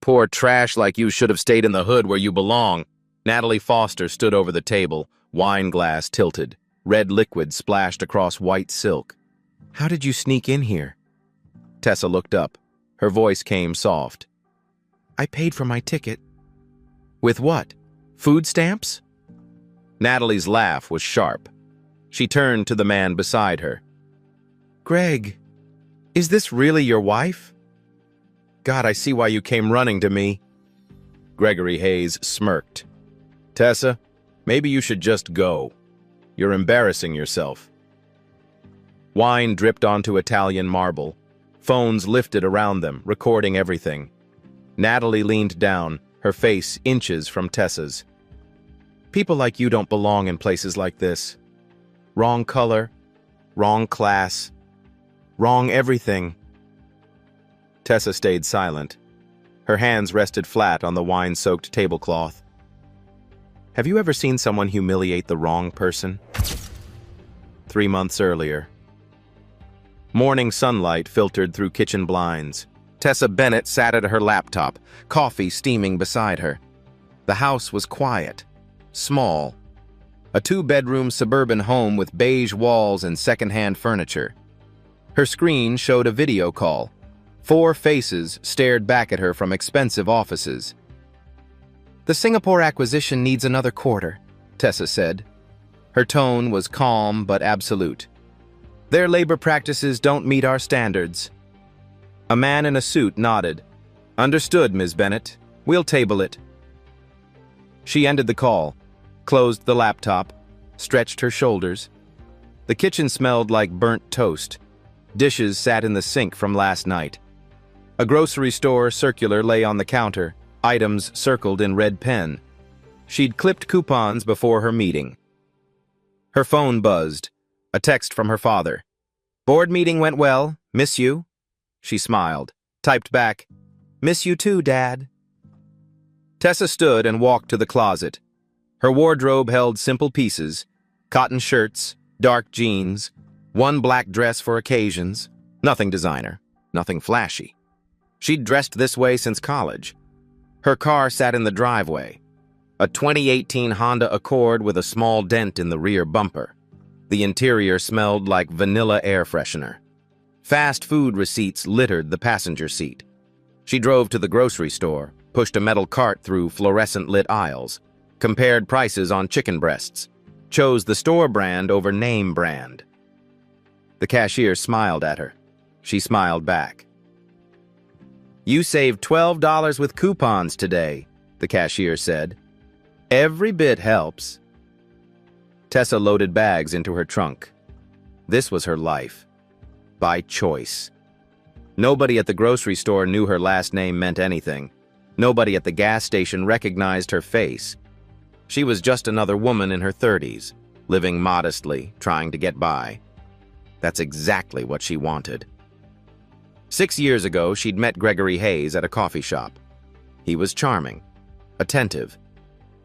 Poor trash like you should have stayed in the hood where you belong. Natalie Foster stood over the table, wine glass tilted, red liquid splashed across white silk. How did you sneak in here? Tessa looked up. Her voice came soft. I paid for my ticket. With what? Food stamps? Natalie's laugh was sharp. She turned to the man beside her. Greg, is this really your wife? God, I see why you came running to me. Gregory Hayes smirked. Tessa, maybe you should just go. You're embarrassing yourself. Wine dripped onto Italian marble. Phones lifted around them, recording everything. Natalie leaned down, her face inches from Tessa's. People like you don't belong in places like this. Wrong color, wrong class, wrong everything. Tessa stayed silent. Her hands rested flat on the wine-soaked tablecloth. Have you ever seen someone humiliate the wrong person? 3 months earlier. Morning sunlight filtered through kitchen blinds. Tessa Bennett sat at her laptop, coffee steaming beside her. The house was quiet, small. A 2-bedroom suburban home with beige walls and second-hand furniture. Her screen showed a video call. 4 faces stared back at her from expensive offices. The Singapore acquisition needs another quarter, Tessa said. Her tone was calm but absolute. Their labor practices don't meet our standards. A man in a suit nodded. Understood, Ms. Bennett. We'll table it. She ended the call, closed the laptop, stretched her shoulders. The kitchen smelled like burnt toast. Dishes sat in the sink from last night. A grocery store circular lay on the counter, items circled in red pen. She'd clipped coupons before her meeting. Her phone buzzed. A text from her father. Board meeting went well. Miss you. She smiled. Typed back, Miss you too, Dad. Tessa stood and walked to the closet. Her wardrobe held simple pieces, cotton shirts, dark jeans, one black dress for occasions, nothing designer, nothing flashy. She'd dressed this way since college. Her car sat in the driveway, a 2018 Honda Accord with a small dent in the rear bumper. The interior smelled like vanilla air freshener. Fast food receipts littered the passenger seat. She drove to the grocery store, pushed a metal cart through fluorescent-lit aisles, compared prices on chicken breasts, chose the store brand over name brand. The cashier smiled at her. She smiled back. You saved $12 with coupons today, the cashier said. Every bit helps. Tessa loaded bags into her trunk. This was her life. By choice. Nobody at the grocery store knew her last name meant anything. Nobody at the gas station recognized her face. She was just another woman in her 30s, living modestly, trying to get by. That's exactly what she wanted. 6 years ago, she'd met Gregory Hayes at a coffee shop. He was charming, attentive.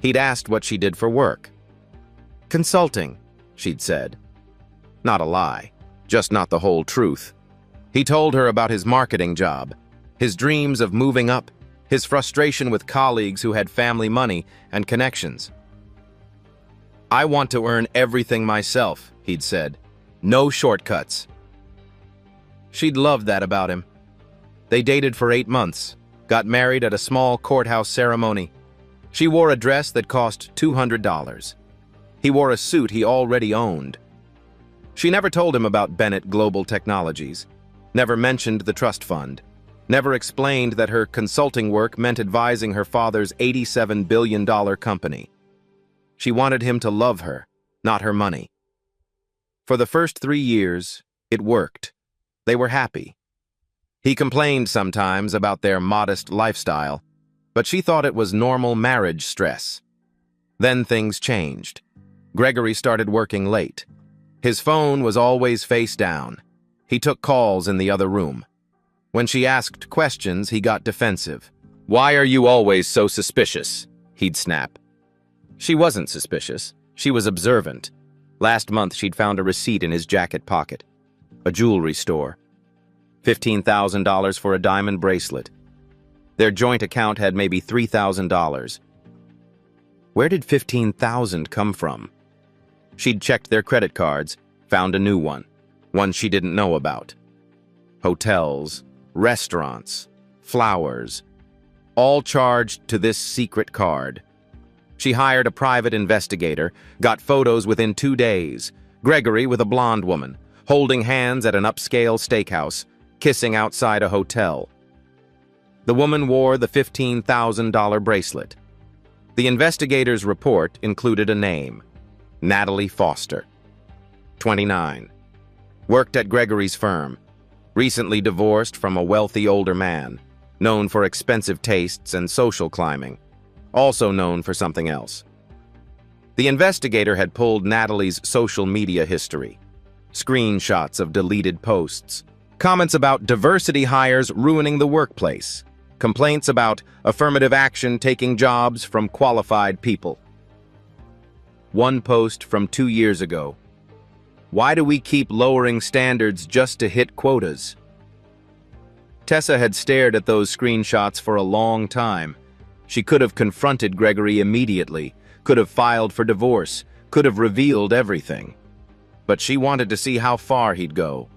He'd asked what she did for work. Consulting, she'd said. Not a lie, just not the whole truth. He told her about his marketing job, his dreams of moving up, his frustration with colleagues who had family money and connections. I want to earn everything myself, he'd said. No shortcuts. She'd loved that about him. They dated for 8 months, got married at a small courthouse ceremony. She wore a dress that cost $200. He wore a suit he already owned. She never told him about Bennett Global Technologies, never mentioned the trust fund, never explained that her consulting work meant advising her father's $87 billion company. She wanted him to love her, not her money. For the first 3 years, it worked. They were happy. He complained sometimes about their modest lifestyle, but she thought it was normal marriage stress. Then things changed. Gregory started working late. His phone was always face down. He took calls in the other room. When she asked questions, he got defensive. Why are you always so suspicious? He'd snap. She wasn't suspicious. She was observant. Last month, she'd found a receipt in his jacket pocket. A jewelry store. $15,000 for a diamond bracelet. Their joint account had maybe $3,000. Where did $15,000 come from? She'd checked their credit cards, found a new one she didn't know about. Hotels, restaurants, flowers, all charged to this secret card. She hired a private investigator, got photos within 2 days. Gregory with a blonde woman, holding hands at an upscale steakhouse, kissing outside a hotel. The woman wore the $15,000 bracelet. The investigator's report included a name: Natalie Foster, 29. Worked at Gregory's firm. Recently divorced from a wealthy older man, known for expensive tastes and social climbing, also known for something else. The investigator had pulled Natalie's social media history, screenshots of deleted posts, comments about diversity hires ruining the workplace, complaints about affirmative action taking jobs from qualified people. One post from 2 years ago: "Why do we keep lowering standards just to hit quotas?" Tessa had stared at those screenshots for a long time. She could have confronted Gregory immediately, could have filed for divorce, could have revealed everything. But she wanted to see how far he'd go,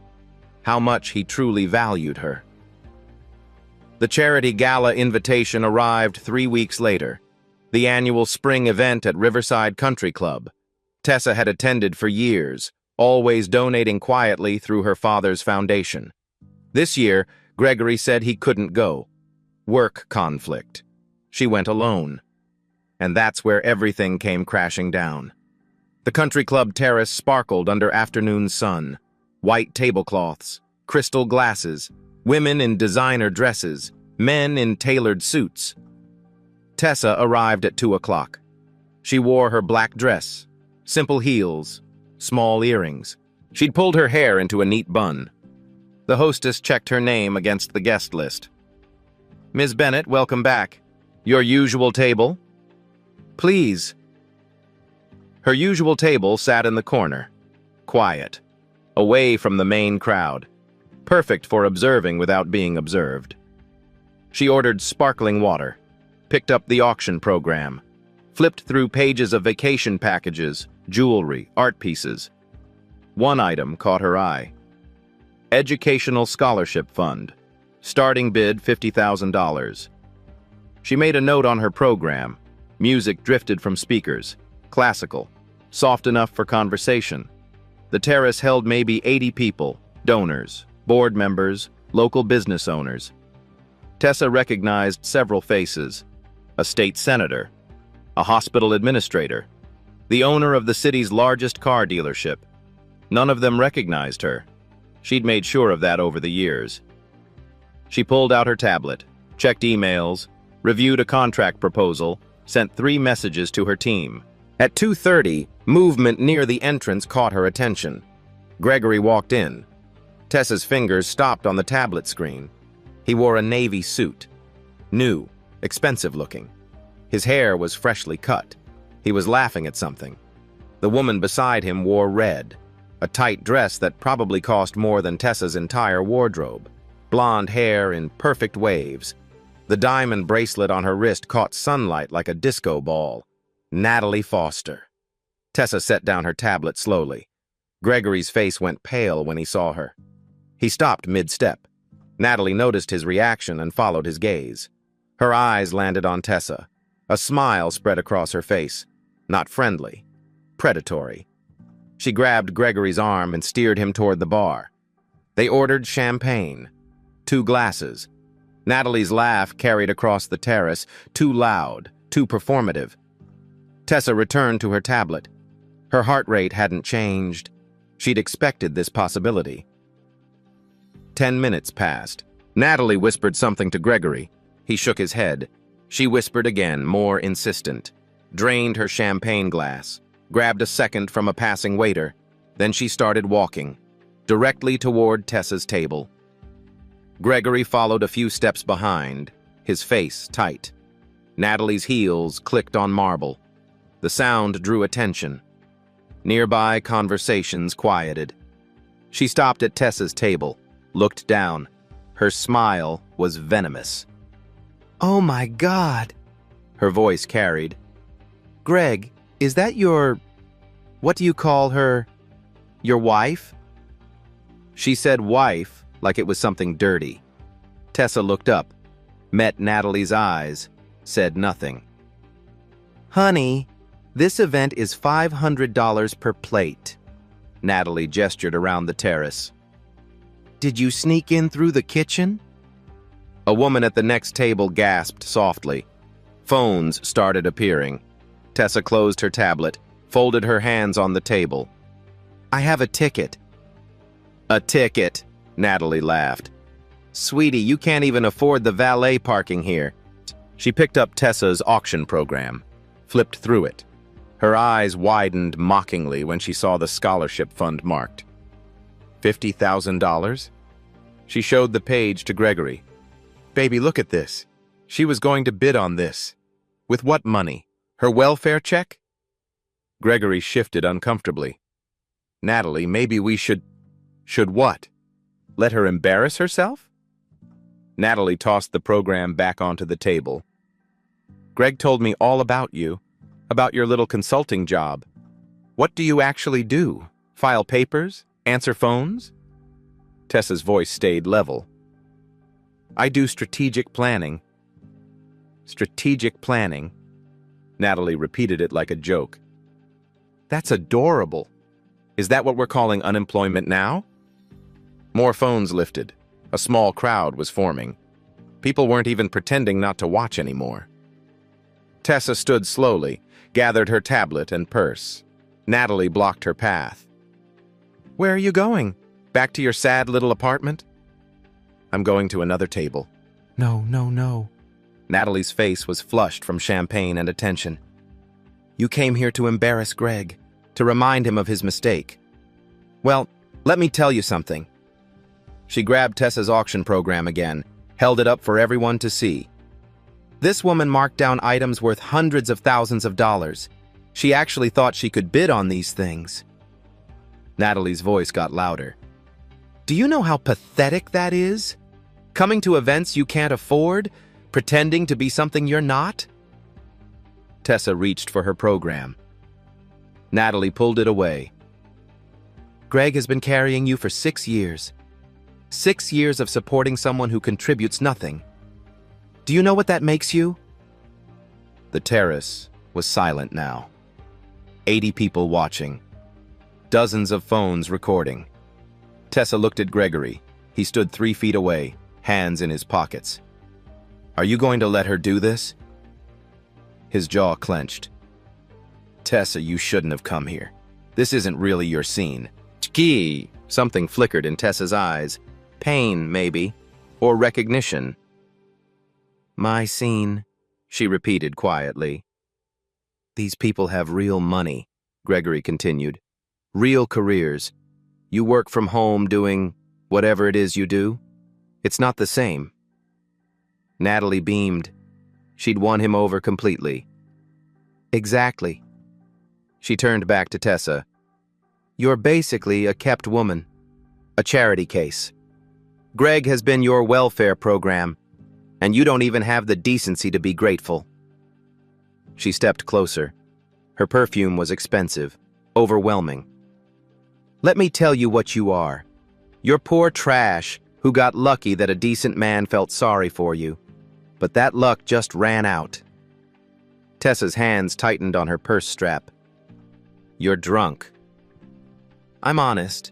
how much he truly valued her. The charity gala invitation arrived 3 weeks later, the annual spring event at Riverside Country Club. Tessa had attended for years, always donating quietly through her father's foundation. This year, Gregory said he couldn't go. Work conflict. She went alone. And that's where everything came crashing down. The country club terrace sparkled under afternoon sun. White tablecloths, crystal glasses, women in designer dresses, men in tailored suits. Tessa arrived at 2 o'clock. She wore her black dress, simple heels, small earrings. She'd pulled her hair into a neat bun. The hostess checked her name against the guest list. "Ms. Bennett, welcome back. Your usual table?" "Please." Her usual table sat in the corner, quiet, away from the main crowd, perfect for observing without being observed. She ordered sparkling water, picked up the auction program, flipped through pages of vacation packages, jewelry, art pieces. One item caught her eye. Educational Scholarship Fund. Starting bid $50,000. She made a note on her program. Music drifted from speakers. Classical. Soft enough for conversation. The terrace held maybe 80 people, donors, board members, local business owners. Tessa recognized several faces: a state senator, a hospital administrator, the owner of the city's largest car dealership. None of them recognized her. She'd made sure of that over the years. She pulled out her tablet, checked emails, reviewed a contract proposal, sent 3 messages to her team. At 2:30, movement near the entrance caught her attention. Gregory walked in. Tessa's fingers stopped on the tablet screen. He wore a navy suit. New, expensive looking. His hair was freshly cut. He was laughing at something. The woman beside him wore red, a tight dress that probably cost more than Tessa's entire wardrobe. Blonde hair in perfect waves. The diamond bracelet on her wrist caught sunlight like a disco ball. Natalie Foster. Tessa set down her tablet slowly. Gregory's face went pale when he saw her. He stopped mid-step. Natalie noticed his reaction and followed his gaze. Her eyes landed on Tessa. A smile spread across her face. Not friendly. Predatory. She grabbed Gregory's arm and steered him toward the bar. They ordered champagne. 2 glasses. Natalie's laugh carried across the terrace, too loud, too performative. Tessa returned to her tablet. Her heart rate hadn't changed. She'd expected this possibility. 10 minutes passed. Natalie whispered something to Gregory. He shook his head. She whispered again, more insistent. Drained her champagne glass. Grabbed a second from a passing waiter. Then she started walking, directly toward Tessa's table. Gregory followed a few steps behind, his face tight. Natalie's heels clicked on marble. The sound drew attention. Nearby conversations quieted. She stopped at Tessa's table, looked down. Her smile was venomous. Oh my God. Her voice carried. Greg, is that what do you call her? Your wife? She said wife like it was something dirty. Tessa looked up, met Natalie's eyes, said nothing. Honey, this event is $500 per plate. Natalie gestured around the terrace. Did you sneak in through the kitchen? A woman at the next table gasped softly. Phones started appearing. Tessa closed her tablet, folded her hands on the table. I have a ticket. A ticket, Natalie laughed. Sweetie, you can't even afford the valet parking here. She picked up Tessa's auction program, flipped through it. Her eyes widened mockingly when she saw the scholarship fund marked. $50,000? She showed the page to Gregory. Baby, look at this. She was going to bid on this. With what money? Her welfare check? Gregory shifted uncomfortably. Natalie, maybe we should... Should what? Let her embarrass herself? Natalie tossed the program back onto the table. Greg told me all about you, about your little consulting job. What do you actually do? File papers? Answer phones? Tessa's voice stayed level. I do strategic planning. Strategic planning? Natalie repeated it like a joke. That's adorable. Is that what we're calling unemployment now? More phones lifted. A small crowd was forming. People weren't even pretending not to watch anymore. Tessa stood slowly, gathered her tablet and purse. Natalie blocked her path. Where are you going? Back to your sad little apartment? I'm going to another table. No, no, no. Natalie's face was flushed from champagne and attention. You came here to embarrass Greg, to remind him of his mistake. Well, let me tell you something. She grabbed Tessa's auction program again, held it up for everyone to see. This woman marked down items worth hundreds of thousands of dollars. She actually thought she could bid on these things. Natalie's voice got louder. Do you know how pathetic that is? Coming to events you can't afford, pretending to be something you're not? Tessa reached for her program. Natalie pulled it away. Greg has been carrying you for 6 years. 6 years of supporting someone who contributes nothing. Do you know what that makes you? The terrace was silent now. 80 people watching. Dozens of phones recording. Tessa looked at Gregory. He stood 3 feet away, hands in his pockets. Are you going to let her do this? His jaw clenched. Tessa, you shouldn't have come here. This isn't really your scene. Chki! Something flickered in Tessa's eyes. Pain, maybe. Or recognition. My scene, she repeated quietly. These people have real money, Gregory continued. Real careers. You work from home doing whatever it is you do. It's not the same. Natalie beamed. She'd won him over completely. Exactly. She turned back to Tessa. You're basically a kept woman. A charity case. Greg has been your welfare program, and you don't even have the decency to be grateful. She stepped closer. Her perfume was expensive, overwhelming. Let me tell you what you are. You're poor trash who got lucky that a decent man felt sorry for you. But that luck just ran out. Tessa's hands tightened on her purse strap. You're drunk. I'm honest.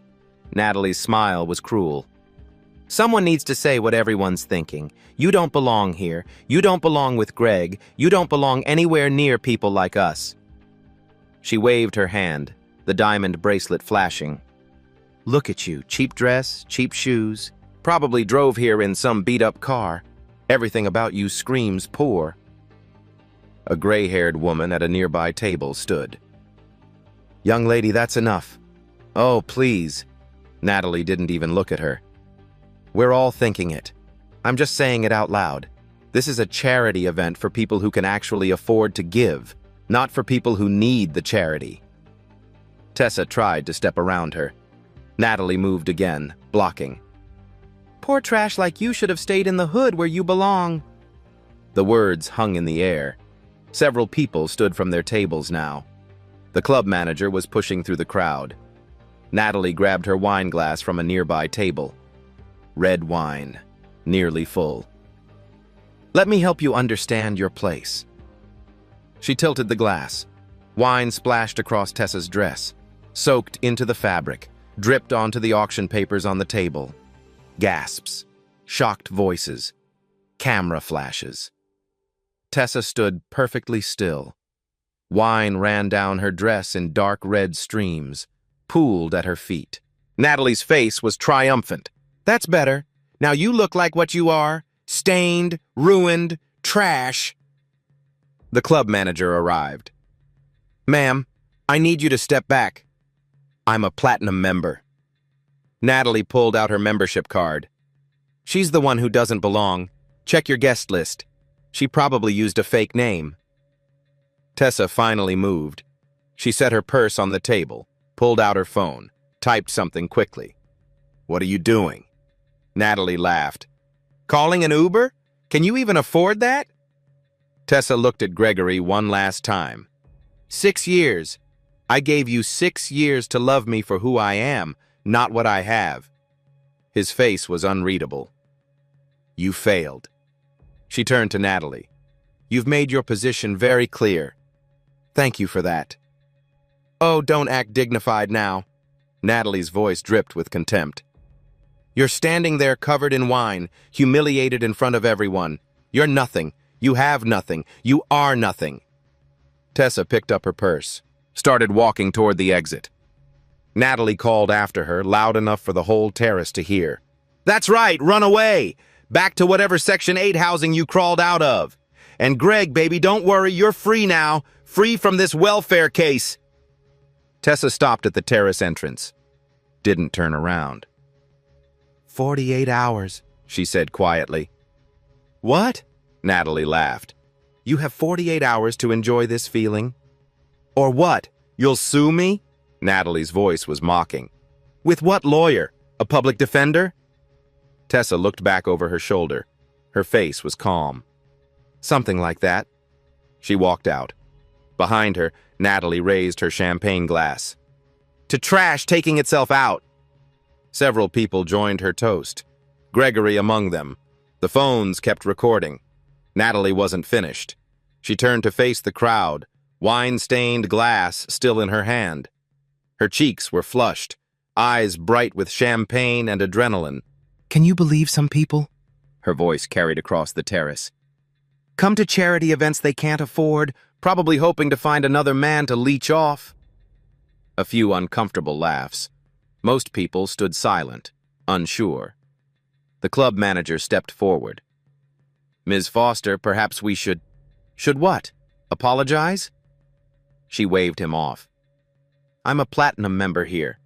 Natalie's smile was cruel. Someone needs to say what everyone's thinking. You don't belong here. You don't belong with Greg. You don't belong anywhere near people like us. She waved her hand, the diamond bracelet flashing. Look at you, cheap dress, cheap shoes. Probably drove here in some beat-up car. Everything about you screams poor. A gray-haired woman at a nearby table stood. Young lady, that's enough. Oh, please. Natalie didn't even look at her. We're all thinking it. I'm just saying it out loud. This is a charity event for people who can actually afford to give, not for people who need the charity. Tessa tried to step around her. Natalie moved again, blocking. Poor trash like you should have stayed in the hood where you belong. The words hung in the air. Several people stood from their tables now. The club manager was pushing through the crowd. Natalie grabbed her wine glass from a nearby table. Red wine, nearly full. "Let me help you understand your place." She tilted the glass. Wine splashed across Tessa's dress, soaked into the fabric, dripped onto the auction papers on the table. Gasps, shocked voices, camera flashes. Tessa stood perfectly still. Wine ran down her dress in dark red streams, pooled at her feet. Natalie's face was triumphant. "That's better. Now you look like what you are. Stained, ruined, trash." The club manager arrived. "Ma'am, I need you to step back. I'm a platinum member." Natalie pulled out her membership card. "She's the one who doesn't belong. Check your guest list. She probably used a fake name." Tessa finally moved. She set her purse on the table, pulled out her phone, typed something quickly. "What are you doing?" Natalie laughed. "Calling an Uber? Can you even afford that?" Tessa looked at Gregory one last time. 6 years. I gave you 6 years to love me for who I am, not what I have." His face was unreadable. "You failed." She turned to Natalie. "You've made your position very clear. Thank you for that." "Oh, don't act dignified now." Natalie's voice dripped with contempt. "You're standing there covered in wine, humiliated in front of everyone. You're nothing. You have nothing. You are nothing." Tessa picked up her purse, started walking toward the exit. Natalie called after her, loud enough for the whole terrace to hear. "That's right, run away! Back to whatever Section 8 housing you crawled out of. And Greg, baby, don't worry, you're free now. Free from this welfare case." Tessa stopped at the terrace entrance. Didn't turn around. 48 hours, she said quietly. "What?" Natalie laughed. "You have 48 hours to enjoy this feeling?" "Or what? You'll sue me?" Natalie's voice was mocking. "With what lawyer? A public defender?" Tessa looked back over her shoulder. Her face was calm. "Something like that." She walked out. Behind her, Natalie raised her champagne glass. "To trash taking itself out." Several people joined her toast, Gregory among them. The phones kept recording. Natalie wasn't finished. She turned to face the crowd, wine-stained glass still in her hand. Her cheeks were flushed, eyes bright with champagne and adrenaline. "Can you believe some people?" Her voice carried across the terrace. "Come to charity events they can't afford, probably hoping to find another man to leech off." A few uncomfortable laughs. Most people stood silent, unsure. The club manager stepped forward. "Ms. Foster, perhaps we should..." "Should what? Apologize?" She waved him off. "I'm a platinum member here.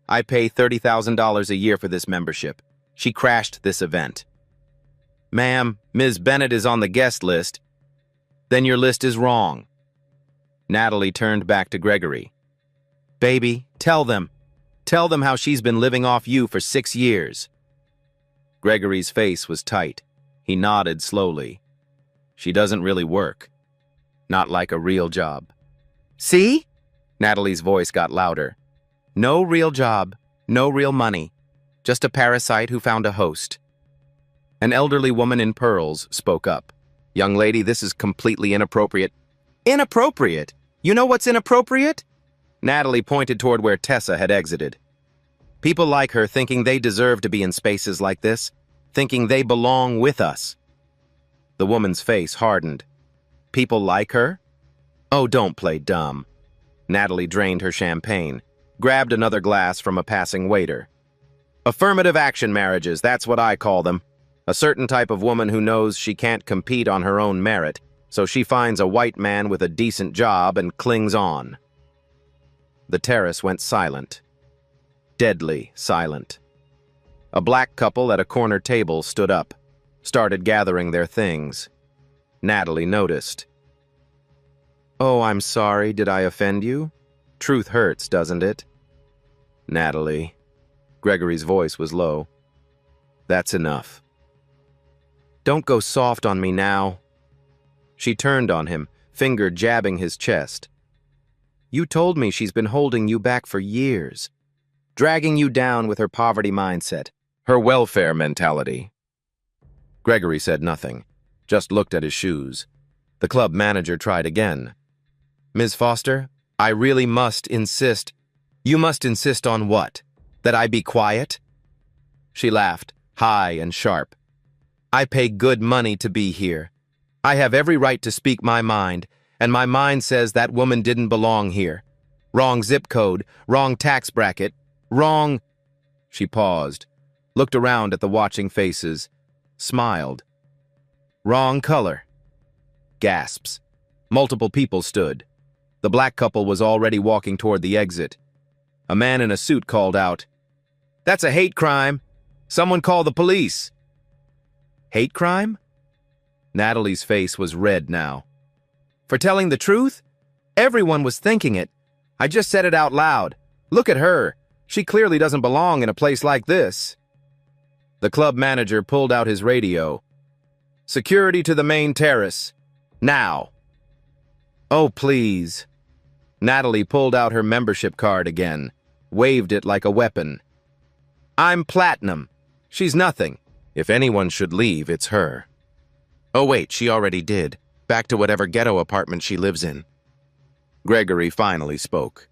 I pay $30,000 a year for this membership. She crashed this event." "Ma'am, Ms. Bennett is on the guest list." "Then your list is wrong." Natalie turned back to Gregory. "Baby, tell them. Tell them how she's been living off you for 6 years. Gregory's face was tight. He nodded slowly. "She doesn't really work. Not like a real job." "See?" Natalie's voice got louder. "No real job, no real money. Just a parasite who found a host." An elderly woman in pearls spoke up. "Young lady, this is completely inappropriate." "Inappropriate? You know what's inappropriate?" Natalie pointed toward where Tessa had exited. "People like her thinking they deserve to be in spaces like this, thinking they belong with us." The woman's face hardened. "People like her? Oh, don't play dumb." Natalie drained her champagne, grabbed another glass from a passing waiter. "Affirmative action marriages, that's what I call them. A certain type of woman who knows she can't compete on her own merit, so she finds a white man with a decent job and clings on." The terrace went silent. Deadly silent. A black couple at a corner table stood up, started gathering their things. Natalie noticed. "Oh, I'm sorry, did I offend you? Truth hurts, doesn't it?" "Natalie." Gregory's voice was low. "That's enough. Don't go soft on me now. She turned on him, finger jabbing his chest. You told me she's been holding you back for years, dragging you down with her poverty mindset, her welfare mentality. Gregory said nothing, just looked at his shoes. The club manager tried again. Ms. Foster, I really must insist. You must insist on what? That I be quiet? She laughed, high and sharp. I pay good money to be here. I have every right to speak my mind, and my mind says that woman didn't belong here. Wrong zip code, wrong tax bracket, wrong... She paused, looked around at the watching faces, smiled. Wrong color. Gasps. Multiple people stood. The black couple was already walking toward the exit. A man in a suit called out, That's a hate crime. Someone call the police. Hate crime? Natalie's face was red now. For telling the truth? Everyone was thinking it. I just said it out loud. Look at her. She clearly doesn't belong in a place like this. The club manager pulled out his radio. Security to the main terrace. Now. Oh, please. Natalie pulled out her membership card again, waved it like a weapon. I'm platinum. She's nothing. If anyone should leave, it's her. Oh, wait, she already did. Back to whatever ghetto apartment she lives in. Gregory finally spoke.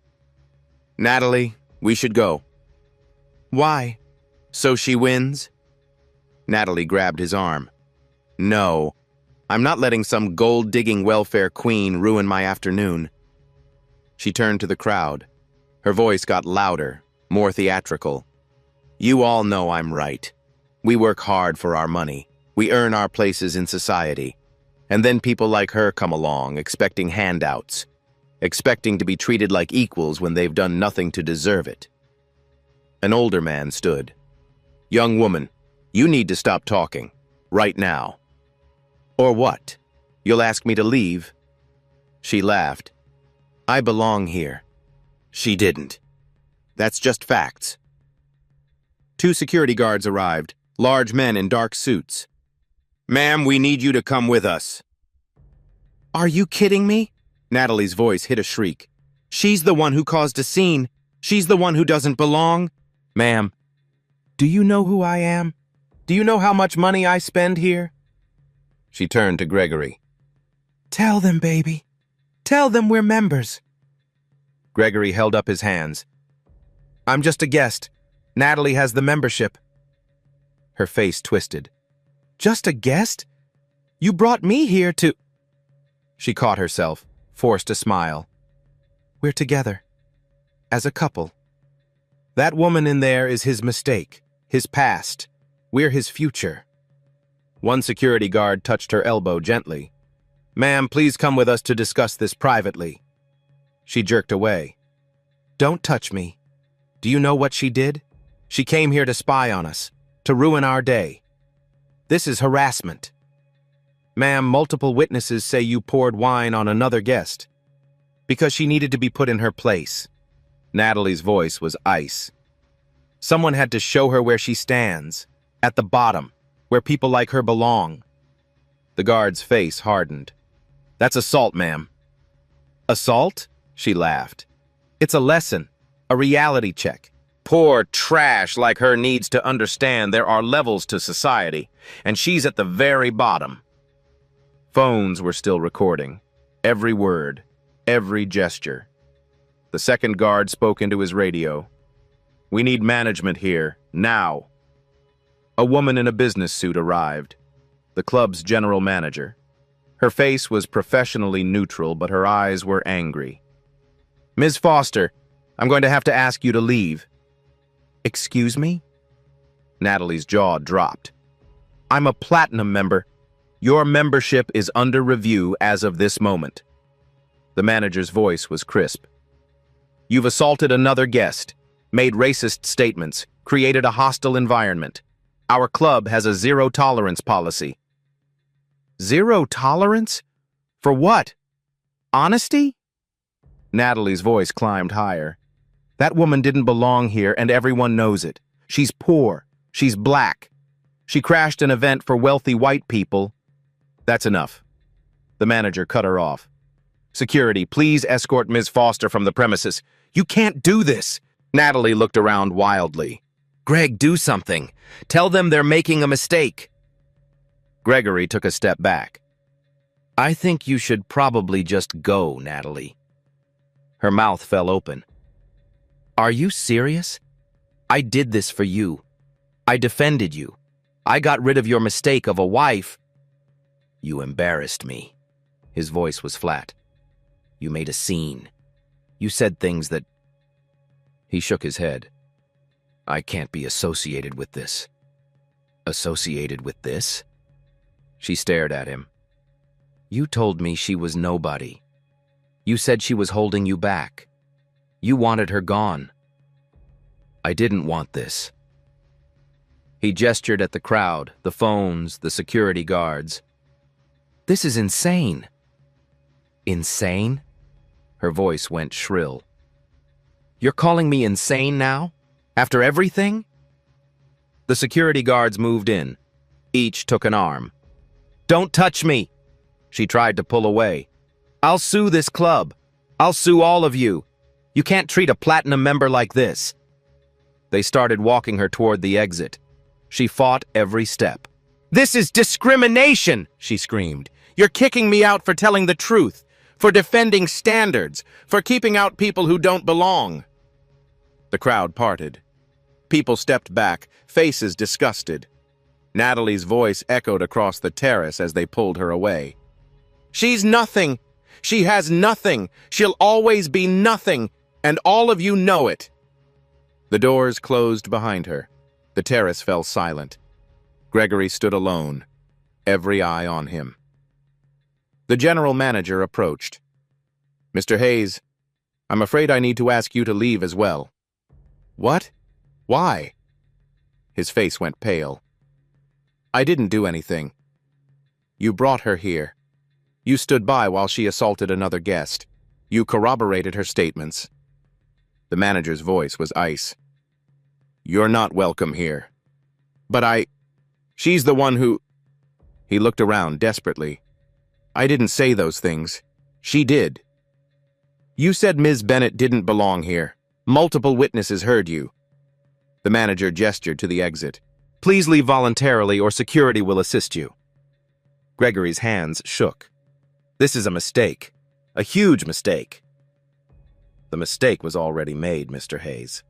Natalie, we should go. Why? So she wins? Natalie grabbed his arm. No, I'm not letting some gold-digging welfare queen ruin my afternoon. She turned to the crowd. Her voice got louder, more theatrical. You all know I'm right. We work hard for our money. We earn our places in society. And then people like her come along, expecting handouts, expecting to be treated like equals when they've done nothing to deserve it. An older man stood. Young woman, you need to stop talking. Right now. Or what? You'll ask me to leave? She laughed. I belong here. She didn't. That's just facts. 2 security guards arrived, large men in dark suits. Ma'am, we need you to come with us. Are you kidding me? Natalie's voice hit a shriek. She's the one who caused a scene. She's the one who doesn't belong. Ma'am, do you know who I am? Do you know how much money I spend here? She turned to Gregory. Tell them, baby. Tell them we're members. Gregory held up his hands. I'm just a guest. Natalie has the membership. Her face twisted. Just a guest? You brought me here to... She caught herself, forced a smile. We're together. As a couple. That woman in there is his mistake, his past. We're his future. One security guard touched her elbow gently. Ma'am, please come with us to discuss this privately. She jerked away. Don't touch me. Do you know what she did? She came here to spy on us, to ruin our day. This is harassment. Ma'am, multiple witnesses say you poured wine on another guest. Because she needed to be put in her place. Natalie's voice was ice. Someone had to show her where she stands, at the bottom, where people like her belong. The guard's face hardened. That's assault, ma'am. Assault? She laughed. It's a lesson, a reality check. Poor trash like her needs to understand there are levels to society, and she's at the very bottom. Phones were still recording. Every word, every gesture. The second guard spoke into his radio. We need management here, now. A woman in a business suit arrived. The club's general manager. Her face was professionally neutral, but her eyes were angry. Ms. Foster, I'm going to have to ask you to leave. Excuse me? Natalie's jaw dropped. I'm a platinum member. Your membership is under review as of this moment. The manager's voice was crisp. You've assaulted another guest, made racist statements, created a hostile environment. Our club has a zero-tolerance policy. Zero tolerance? For what? Honesty? Natalie's voice climbed higher. That woman didn't belong here, and everyone knows it. She's poor. She's black. She crashed an event for wealthy white people. That's enough. The manager cut her off. "Security, please escort Ms. Foster from the premises." "You can't do this!" Natalie looked around wildly. "Greg, do something. Tell them they're making a mistake." Gregory took a step back. "I think you should probably just go, Natalie." Her mouth fell open. "Are you serious? I did this for you. I defended you. I got rid of your mistake of a wife." "You embarrassed me." His voice was flat. "You made a scene. You said things that—" He shook his head. "I can't be associated with this." "Associated with this?" She stared at him. "You told me she was nobody. You said she was holding you back. You wanted her gone." "I didn't want this." He gestured at the crowd, the phones, the security guards. "This is insane." "Insane?" Her voice went shrill. "You're calling me insane now? After everything?" The security guards moved in. Each took an arm. "Don't touch me!" She tried to pull away. "I'll sue this club. I'll sue all of you. You can't treat a platinum member like this." They started walking her toward the exit. She fought every step. "This is discrimination!" she screamed. "You're kicking me out for telling the truth, for defending standards, for keeping out people who don't belong." The crowd parted. People stepped back, faces disgusted. Natalie's voice echoed across the terrace as they pulled her away. "She's nothing. She has nothing. She'll always be nothing, and all of you know it." The doors closed behind her. The terrace fell silent. Gregory stood alone, every eye on him. The general manager approached. "Mr. Hayes, I'm afraid I need to ask you to leave as well." "What? Why?" His face went pale. "I didn't do anything. You brought her here. You stood by while she assaulted another guest. You corroborated her statements." The manager's voice was ice. "You're not welcome here." "But she's the one who—" He looked around desperately. "I didn't say those things. She did. You said Ms. Bennett didn't belong here. Multiple witnesses heard you." The manager gestured to the exit. "Please leave voluntarily or security will assist you." Gregory's hands shook. "This is a mistake. A huge mistake." "The mistake was already made, Mr. Hayes."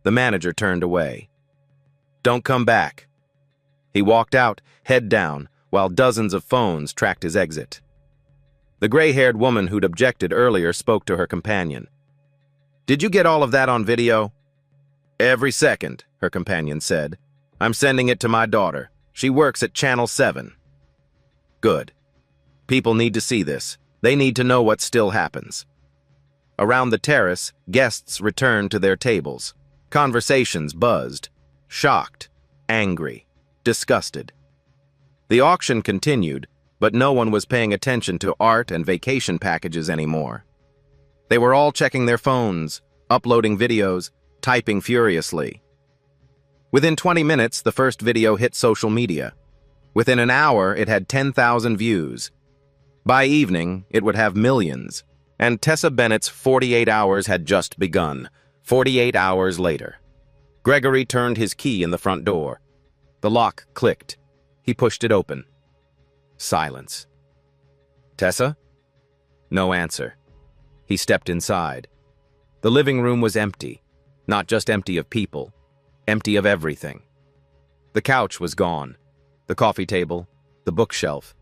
The manager turned away. "Don't come back." He walked out, head down, while dozens of phones tracked his exit. The gray-haired woman who'd objected earlier spoke to her companion. "Did you get all of that on video?" "Every second," her companion said. "I'm sending it to my daughter. She works at Channel 7. "Good. People need to see this. They need to know what still happens." Around the terrace, guests returned to their tables. Conversations buzzed. Shocked, angry, disgusted. The auction continued, but no one was paying attention to art and vacation packages anymore. They were all checking their phones, uploading videos, typing furiously. Within 20 minutes, the first video hit social media. Within an hour, it had 10,000 views. By evening, it would have millions. And Tessa Bennett's 48 hours had just begun. 48 hours later. Gregory turned his key in the front door. The lock clicked. He pushed it open. Silence. "Tessa?" No answer. He stepped inside. The living room was empty. Not just empty of people. Empty of everything. The couch was gone. The coffee table. The bookshelf.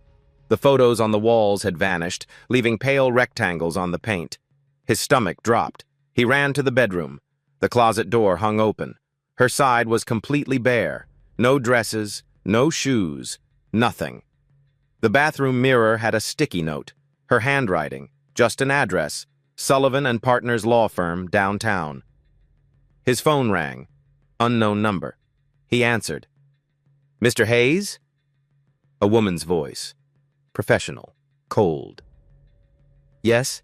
The photos on the walls had vanished, leaving pale rectangles on the paint. His stomach dropped. He ran to the bedroom. The closet door hung open. Her side was completely bare. No dresses, no shoes, nothing. The bathroom mirror had a sticky note. Her handwriting, just an address, Sullivan and Partners Law Firm, downtown. His phone rang. Unknown number. He answered. "Mr. Hayes?" A woman's voice. Professional. Cold. "Yes?"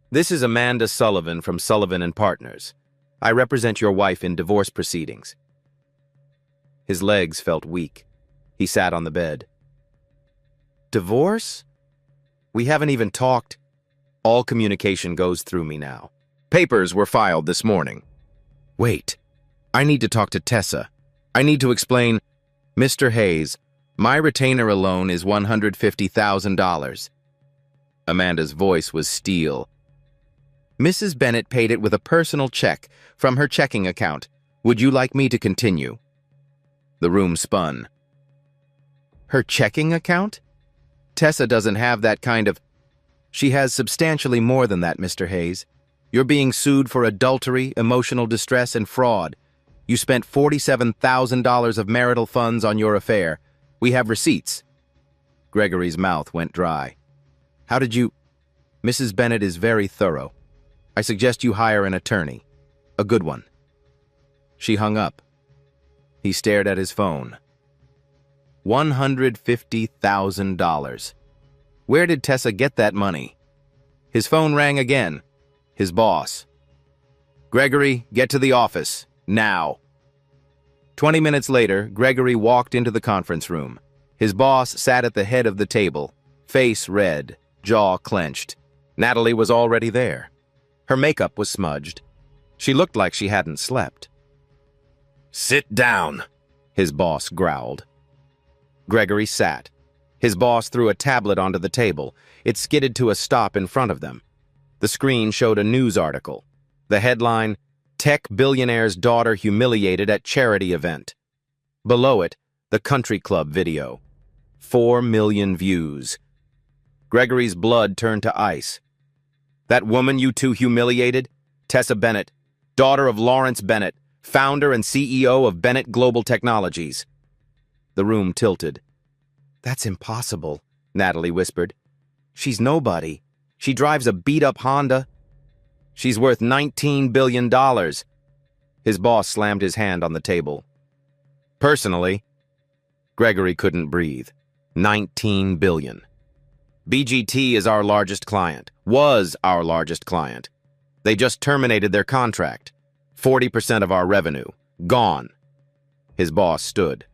"This is Amanda Sullivan from Sullivan and Partners. I represent your wife in divorce proceedings." His legs felt weak. He sat on the bed. Divorce? We haven't even talked. All communication goes through me now. Papers were filed this morning. Wait, I need to talk to Tessa. I need to explain, Mr. Hayes, my retainer alone is $150,000. Amanda's voice was steel. Mrs. Bennett paid it with a personal check from her checking account. Would you like me to continue? The room spun. Her checking account? Tessa doesn't have that kind of... She has substantially more than that, Mr. Hayes. You're being sued for adultery, emotional distress, and fraud. You spent $47,000 of marital funds on your affair. We have receipts. Gregory's mouth went dry. How did you... Mrs. Bennett is very thorough. I suggest you hire an attorney. A good one. She hung up. He stared at his phone. $150,000. Where did Tessa get that money? His phone rang again. His boss. Gregory, get to the office. Now. 20 minutes later, Gregory walked into the conference room. His boss sat at the head of the table, face red, jaw clenched. Natalie was already there. Her makeup was smudged. She looked like she hadn't slept. Sit down, his boss growled. Gregory sat. His boss threw a tablet onto the table. It skidded to a stop in front of them. The screen showed a news article. The headline, Tech Billionaire's Daughter Humiliated at Charity Event. Below it, the country club video. 4 million views. Gregory's blood turned to ice. That woman you two humiliated? Tessa Bennett, daughter of Lawrence Bennett, founder and CEO of Bennett Global Technologies. The room tilted. That's impossible, Natalie whispered. She's nobody. She drives a beat-up Honda. She's worth $19 billion. His boss slammed his hand on the table. Personally, Gregory couldn't breathe. $19 billion. BGT is our largest client. Was our largest client. They just terminated their contract. 40% of our revenue. Gone. His boss stood.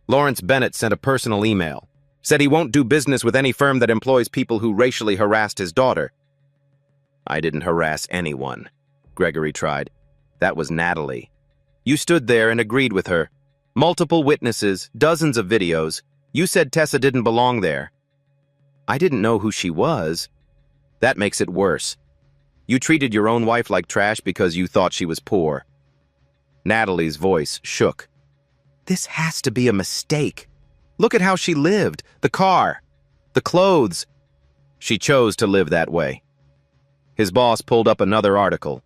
Lawrence Bennett sent a personal email. Said he won't do business with any firm that employs people who racially harassed his daughter. I didn't harass anyone, Gregory tried. That was Natalie. You stood there and agreed with her. Multiple witnesses, dozens of videos. You said Tessa didn't belong there. I didn't know who she was. That makes it worse. You treated your own wife like trash because you thought she was poor. Natalie's voice shook. This has to be a mistake. Look at how she lived. The car. The clothes. She chose to live that way. His boss pulled up another article,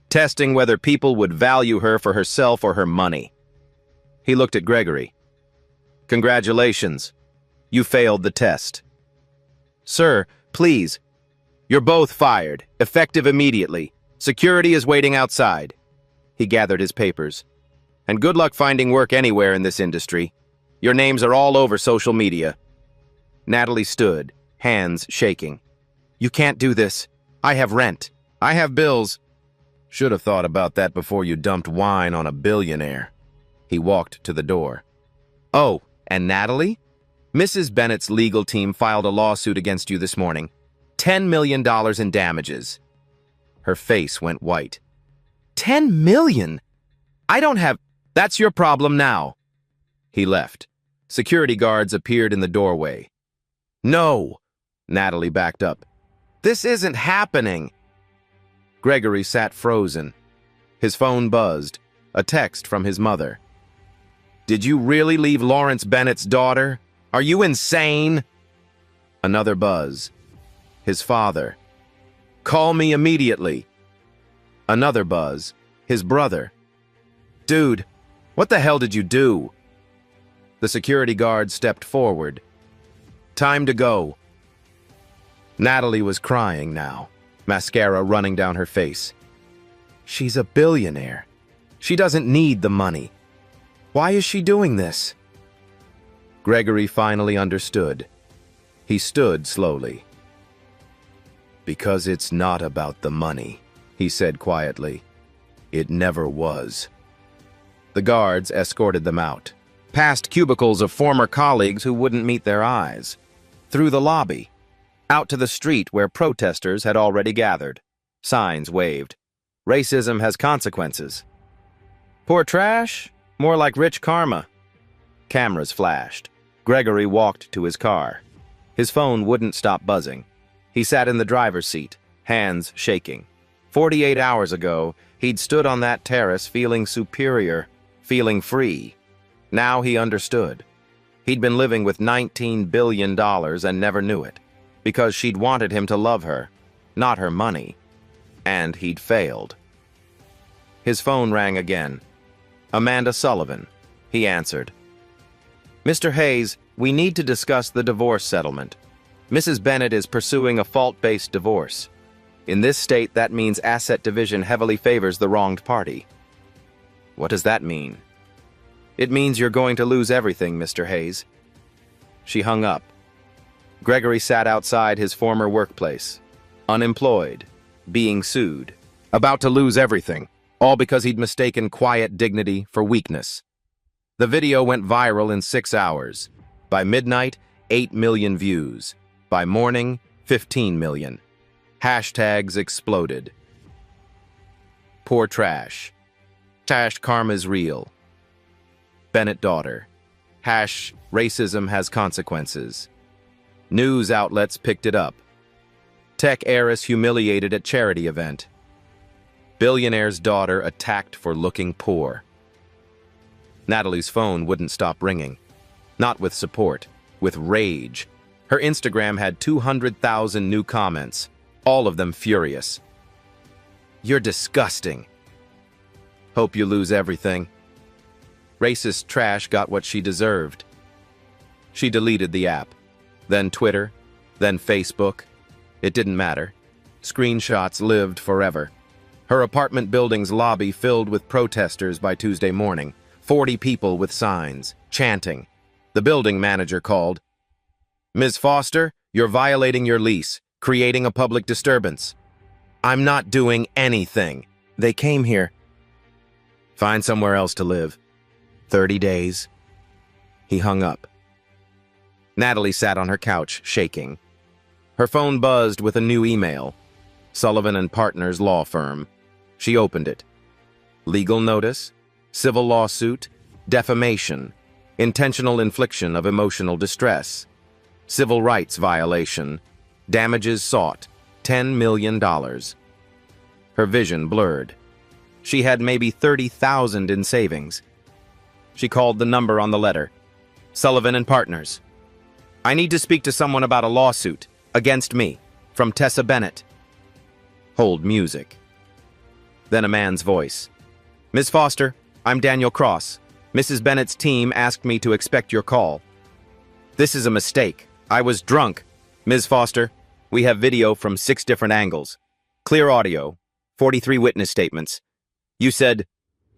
testing whether people would value her for herself or her money. He looked at Gregory. Congratulations. You failed the test. Sir, please. You're both fired, effective immediately. Security is waiting outside. He gathered his papers. And good luck finding work anywhere in this industry. Your names are all over social media. Natalie stood, hands shaking. You can't do this. I have rent. I have bills. Should have thought about that before you dumped wine on a billionaire. He walked to the door. Oh, and Natalie? Mrs. Bennett's legal team filed a lawsuit against you this morning. $10 million in damages. Her face went white. $10 million? I don't have... That's your problem now. He left. Security guards appeared in the doorway. No! Natalie backed up. This isn't happening. Gregory sat frozen. His phone buzzed. A text from his mother. Did you really leave Lawrence Bennett's daughter? Are you insane? Another buzz. His father. Call me immediately. Another buzz. His brother. Dude, what the hell did you do? The security guard stepped forward. Time to go. Natalie was crying now, mascara running down her face. She's a billionaire. She doesn't need the money. Why is she doing this? Gregory finally understood. He stood slowly. Because it's not about the money, he said quietly. It never was. The guards escorted them out, past cubicles of former colleagues who wouldn't meet their eyes. Through the lobby. Out to the street where protesters had already gathered. Signs waved. Racism has consequences. Poor trash? More like rich karma. Cameras flashed. Gregory walked to his car. His phone wouldn't stop buzzing. He sat in the driver's seat, hands shaking. 48 hours ago, he'd stood on that terrace feeling superior, feeling free. Now he understood. He'd been living with $19 billion and never knew it, because she'd wanted him to love her, not her money. And he'd failed. His phone rang again. Amanda Sullivan. He answered. Mr. Hayes, we need to discuss the divorce settlement. Mrs. Bennett is pursuing a fault-based divorce. In this state, that means asset division heavily favors the wronged party. What does that mean? It means you're going to lose everything, Mr. Hayes. She hung up. Gregory sat outside his former workplace. Unemployed. Being sued. About to lose everything. All because he'd mistaken quiet dignity for weakness. The video went viral in 6 hours. By midnight, 8 million views. By morning, 15 million. Hashtags exploded. Poor trash. Hash karma's real. Bennett daughter. Hash racism has consequences. News outlets picked it up. Tech heiress humiliated at charity event. Billionaire's daughter attacked for looking poor. Natalie's phone wouldn't stop ringing. Not with support, with rage. Her Instagram had 200,000 new comments, all of them furious. You're disgusting. Hope you lose everything. Racist trash got what she deserved. She deleted the app. Then Twitter, then Facebook. It didn't matter. Screenshots lived forever. Her apartment building's lobby filled with protesters by Tuesday morning. 40 people with signs, chanting. The building manager called. Ms. Foster, you're violating your lease, creating a public disturbance. I'm not doing anything. They came here. Find somewhere else to live. 30 days. He hung up. Natalie sat on her couch, shaking. Her phone buzzed with a new email. Sullivan and Partners law firm. She opened it. Legal notice, civil lawsuit, defamation, intentional infliction of emotional distress, civil rights violation, damages sought, $10 million. Her vision blurred. She had maybe 30,000 in savings. She called the number on the letter. Sullivan and Partners. I need to speak to someone about a lawsuit against me, from Tessa Bennett. Hold music. Then a man's voice. Ms. Foster, I'm Daniel Cross. Mrs. Bennett's team asked me to expect your call. This is a mistake. I was drunk. Ms. Foster, we have video from 6 different angles. Clear audio. 43 witness statements. You said,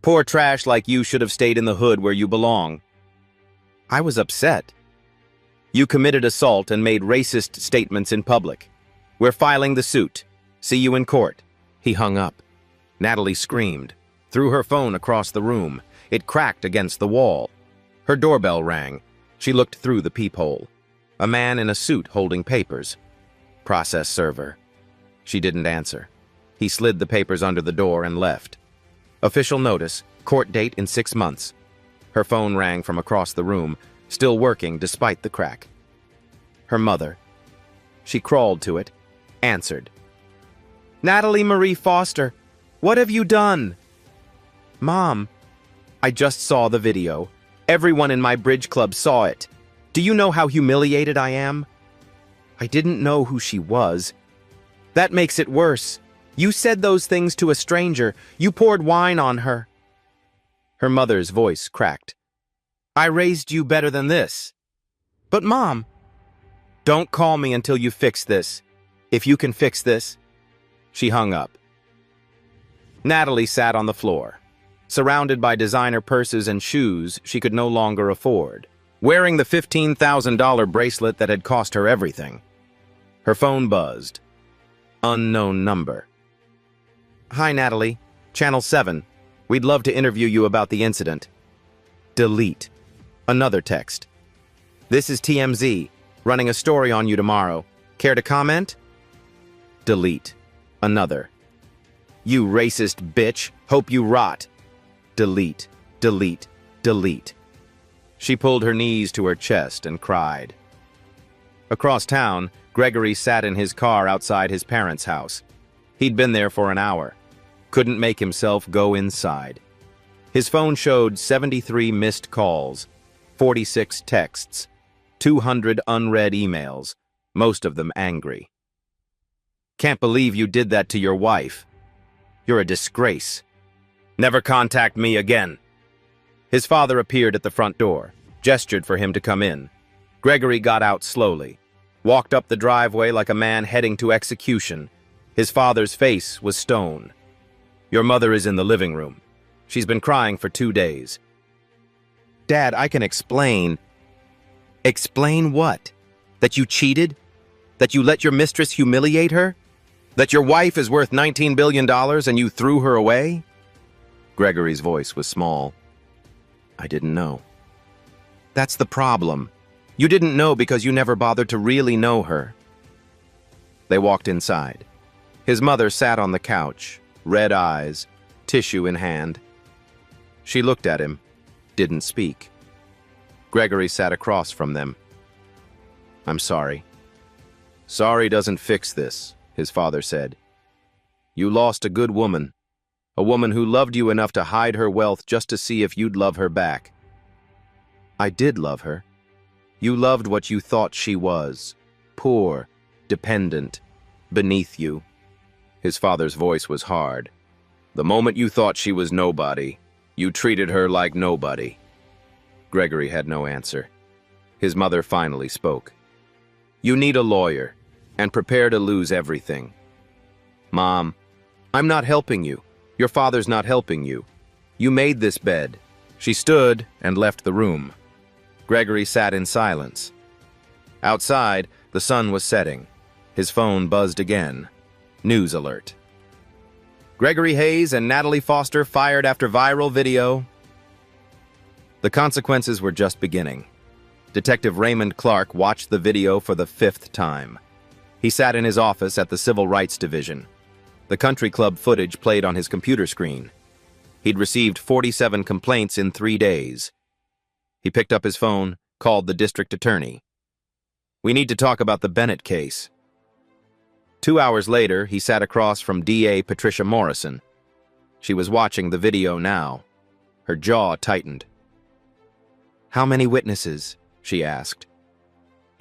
poor trash like you should have stayed in the hood where you belong. I was upset. You committed assault and made racist statements in public. We're filing the suit. See you in court. He hung up. Natalie screamed, threw her phone across the room. It cracked against the wall. Her doorbell rang. She looked through the peephole. A man in a suit holding papers. Process server. She didn't answer. He slid the papers under the door and left. Official notice, court date in 6 months. Her phone rang from across the room, still working despite the crack. Her mother. She crawled to it, answered. Natalie Marie Foster, what have you done? Mom, I just saw the video. Everyone in my bridge club saw it. Do you know how humiliated I am? I didn't know who she was. That makes it worse. You said those things to a stranger. You poured wine on her. Her mother's voice cracked. I raised you better than this. But Mom, don't call me until you fix this. If you can fix this. She hung up. Natalie sat on the floor, surrounded by designer purses and shoes she could no longer afford, wearing the $15,000 bracelet that had cost her everything. Her phone buzzed. Unknown number. Hi, Natalie. Channel 7. We'd love to interview you about the incident. Delete. Another text. This is TMZ. Running a story on you tomorrow. Care to comment? Delete. Another. You racist bitch. Hope you rot. Delete. Delete. Delete. She pulled her knees to her chest and cried. Across town, Gregory sat in his car outside his parents' house. He'd been there for an hour. Couldn't make himself go inside. His phone showed 73 missed calls, 46 texts, 200 unread emails, most of them angry. Can't believe you did that to your wife. You're a disgrace. Never contact me again. His father appeared at the front door, gestured for him to come in. Gregory got out slowly, walked up the driveway like a man heading to execution. His father's face was stone. Your mother is in the living room. She's been crying for 2 days. Dad, I can explain. Explain what? That you cheated? That you let your mistress humiliate her? That your wife is worth $19 billion and you threw her away? Gregory's voice was small. I didn't know. That's the problem. You didn't know because you never bothered to really know her. They walked inside. His mother sat on the couch, red eyes, tissue in hand. She looked at him, didn't speak. Gregory sat across from them. I'm sorry. Sorry doesn't fix this, his father said. You lost a good woman, a woman who loved you enough to hide her wealth just to see if you'd love her back. I did love her. You loved what you thought she was, poor, dependent, beneath you. His father's voice was hard. The moment you thought she was nobody, you treated her like nobody. Gregory had no answer. His mother finally spoke. You need a lawyer, and prepare to lose everything. Mom, I'm not helping you. Your father's not helping you. You made this bed. She stood and left the room. Gregory sat in silence. Outside, the sun was setting. His phone buzzed again. News alert. Gregory Hayes and Natalie Foster fired after viral video. The consequences were just beginning. Detective Raymond Clark watched the video for the 5th time. He sat in his office at the Civil Rights Division. The country club footage played on his computer screen. He'd received 47 complaints in 3 days. He picked up his phone, called the district attorney. We need to talk about the Bennett case. 2 hours later, he sat across from DA Patricia Morrison. She was watching the video now. Her jaw tightened. How many witnesses? She asked.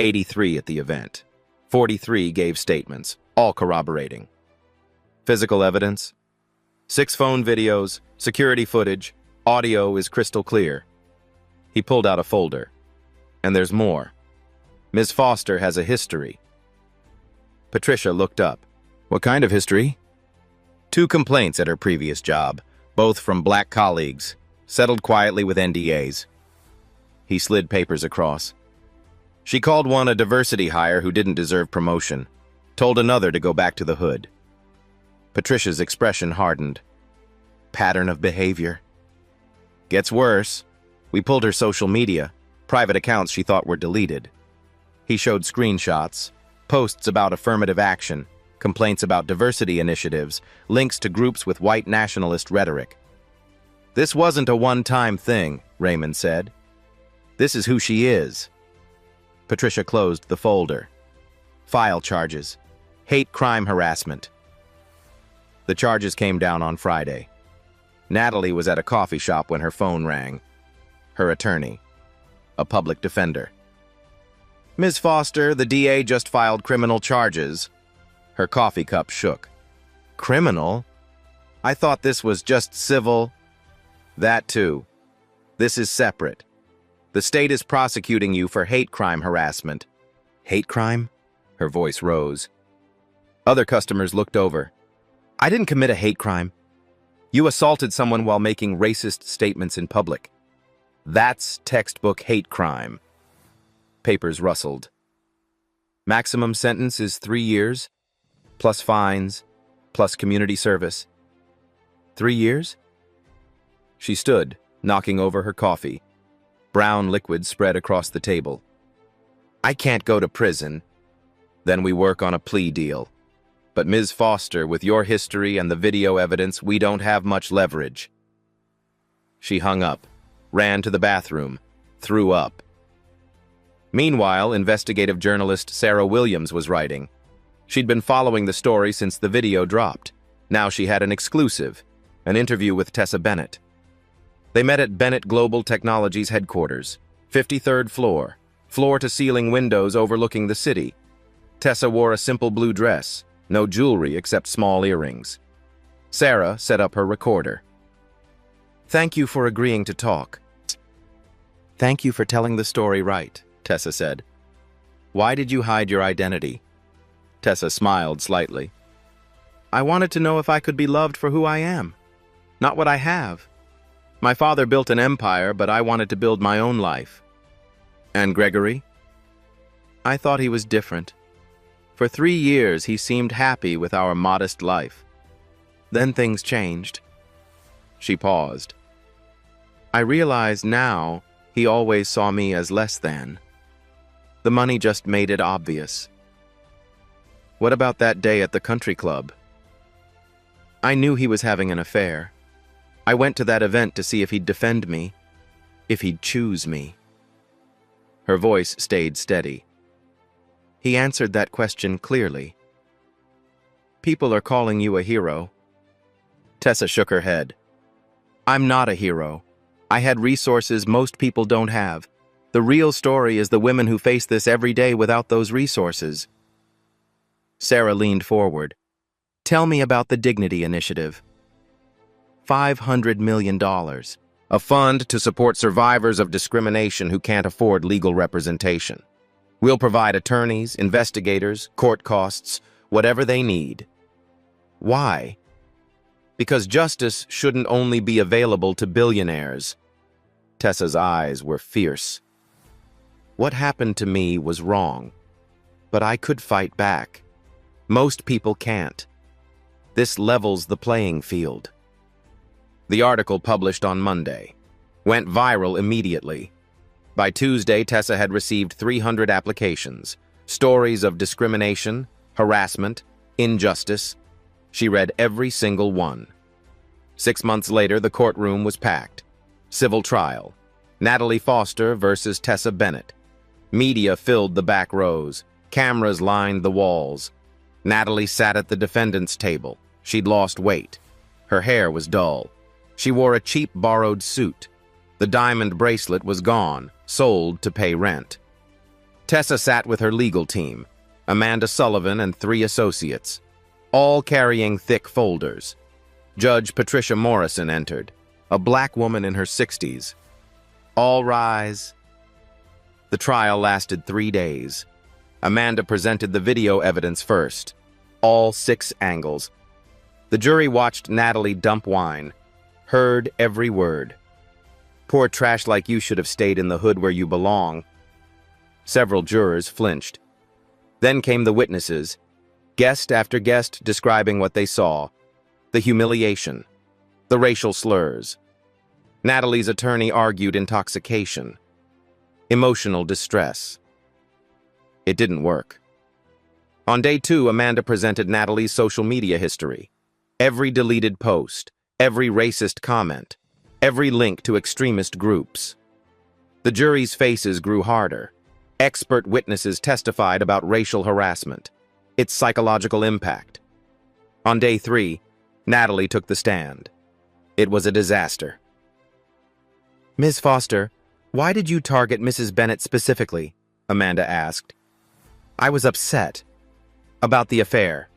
83 at the event. 43 gave statements, all corroborating. Physical evidence? 6 phone videos, security footage, audio is crystal clear. He pulled out a folder. And there's more. Ms. Foster has a history. Patricia looked up. What kind of history? 2 complaints at her previous job, both from black colleagues, settled quietly with NDAs. He slid papers across. She called one a diversity hire who didn't deserve promotion, told another to go back to the hood. Patricia's expression hardened. Pattern of behavior. Gets worse. We pulled her social media, private accounts she thought were deleted. He showed screenshots, posts about affirmative action, complaints about diversity initiatives, links to groups with white nationalist rhetoric. This wasn't a one-time thing, Raymond said. This is who she is. Patricia closed the folder. File charges. Hate crime harassment. The charges came down on Friday. Natalie was at a coffee shop when her phone rang. Her attorney. A public defender. Ms. Foster, the DA just filed criminal charges. Her coffee cup shook. Criminal? I thought this was just civil. That too. This is separate. The state is prosecuting you for hate crime harassment. Hate crime? Her voice rose. Other customers looked over. I didn't commit a hate crime. You assaulted someone while making racist statements in public. That's textbook hate crime. Papers rustled. Maximum sentence is 3 years, plus fines, plus community service. 3 years? She stood, knocking over her coffee. Brown liquid spread across the table. I can't go to prison. Then we work on a plea deal. But Ms. Foster, with your history and the video evidence, we don't have much leverage. She hung up, ran to the bathroom, threw up. Meanwhile, investigative journalist Sarah Williams was writing. She'd been following the story since the video dropped. Now she had an exclusive, an interview with Tessa Bennett. They met at Bennett Global Technologies headquarters, 53rd floor, floor-to-ceiling windows overlooking the city. Tessa wore a simple blue dress, no jewelry except small earrings. Sarah set up her recorder. "Thank you for agreeing to talk." "Thank you for telling the story right," Tessa said. "Why did you hide your identity?" Tessa smiled slightly. "I wanted to know if I could be loved for who I am, not what I have. My father built an empire, but I wanted to build my own life." "And Gregory?" "I thought he was different. For 3 years, he seemed happy with our modest life. Then things changed." She paused. "I realize now he always saw me as less than. The money just made it obvious." "What about that day at the country club?" "I knew he was having an affair. I went to that event to see if he'd defend me, if he'd choose me." Her voice stayed steady. "He answered that question clearly. People are calling you a hero." Tessa shook her head. "I'm not a hero. I had resources most people don't have. The real story is the women who face this every day without those resources." Sarah leaned forward. "Tell me about the Dignity Initiative." $500 million. A fund to support survivors of discrimination who can't afford legal representation. We'll provide attorneys, investigators, court costs, whatever they need. Why? Because justice shouldn't only be available to billionaires. Tessa's eyes were fierce. What happened to me was wrong, but I could fight back. Most people can't. This levels the playing field. The article, published on Monday, went viral immediately. By Tuesday, Tessa had received 300 applications, stories of discrimination, harassment, injustice. She read every single one. 6 months later, the courtroom was packed. Civil trial. Natalie Foster versus Tessa Bennett. Media filled the back rows. Cameras lined the walls. Natalie sat at the defendant's table. She'd lost weight. Her hair was dull. She wore a cheap borrowed suit. The diamond bracelet was gone, sold to pay rent. Tessa sat with her legal team, Amanda Sullivan and 3 associates, all carrying thick folders. Judge Patricia Morrison entered, a black woman in her 60s. "All rise." The trial lasted 3 days. Amanda presented the video evidence first, all 6 angles. The jury watched Natalie dump wine, heard every word. "Poor trash like you should have stayed in the hood where you belong." Several jurors flinched. Then came the witnesses, guest after guest describing what they saw, the humiliation, the racial slurs. Natalie's attorney argued intoxication, emotional distress. It didn't work. On day 2, Amanda presented Natalie's social media history. Every deleted post, every racist comment, every link to extremist groups. The jury's faces grew harder. Expert witnesses testified about racial harassment, its psychological impact. On day 3, Natalie took the stand. It was a disaster. "Ms. Foster, why did you target Mrs. Bennett specifically?" Amanda asked. "I was upset about the affair."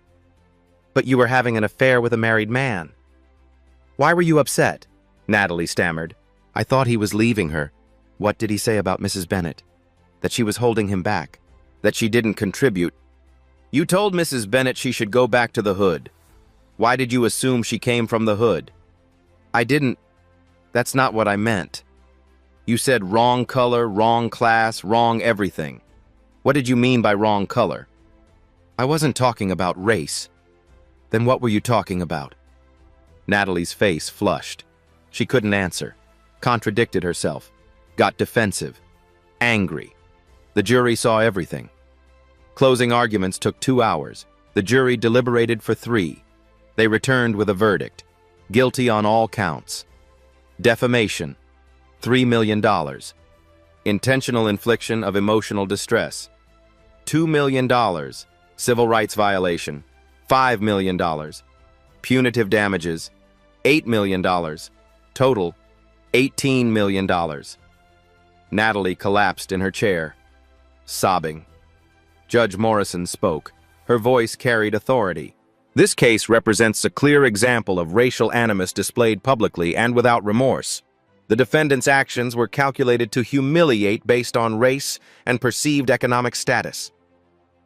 "But you were having an affair with a married man." "Why were you upset?" Natalie stammered. "I thought he was leaving her." "What did he say about Mrs. Bennett?" "That she was holding him back, that she didn't contribute." "You told Mrs. Bennett she should go back to the hood. Why did you assume she came from the hood?" "I didn't. That's not what I meant. You said wrong color, wrong class, wrong everything. What did you mean by wrong color?" "I wasn't talking about race." "Then what were you talking about?" Natalie's face flushed. She couldn't answer, contradicted herself, got defensive, angry. The jury saw everything. Closing arguments took 2 hours. The jury deliberated for 3. They returned with a verdict. Guilty on all counts. Defamation, $3 million. Intentional infliction of emotional distress, $2 million. Civil rights violation, $5 million. Punitive damages, $8 million. Total, $18 million. Natalie collapsed in her chair, sobbing. Judge Morrison spoke. Her voice carried authority. This case represents a clear example of racial animus displayed publicly and without remorse. The defendant's actions were calculated to humiliate based on race and perceived economic status.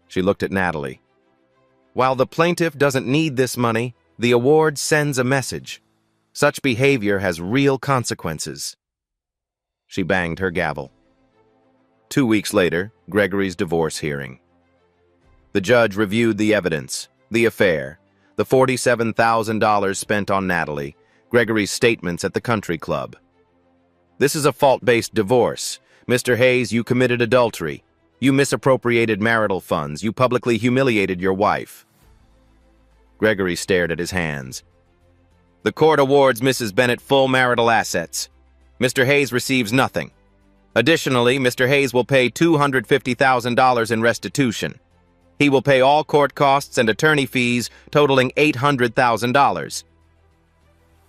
She looked at Natalie. While the plaintiff doesn't need this money, the award sends a message. Such behavior has real consequences. She banged her gavel. 2 weeks later, Gregory's divorce hearing. The judge reviewed the evidence, the affair, the $47,000 spent on Natalie, Gregory's statements at the country club. This is a fault-based divorce. Mr. Hayes, you committed adultery. You misappropriated marital funds. You publicly humiliated your wife. Gregory stared at his hands. The court awards Mrs. Bennett full marital assets. Mr. Hayes receives nothing. Additionally, Mr. Hayes will pay $250,000 in restitution. He will pay all court costs and attorney fees totaling $800,000.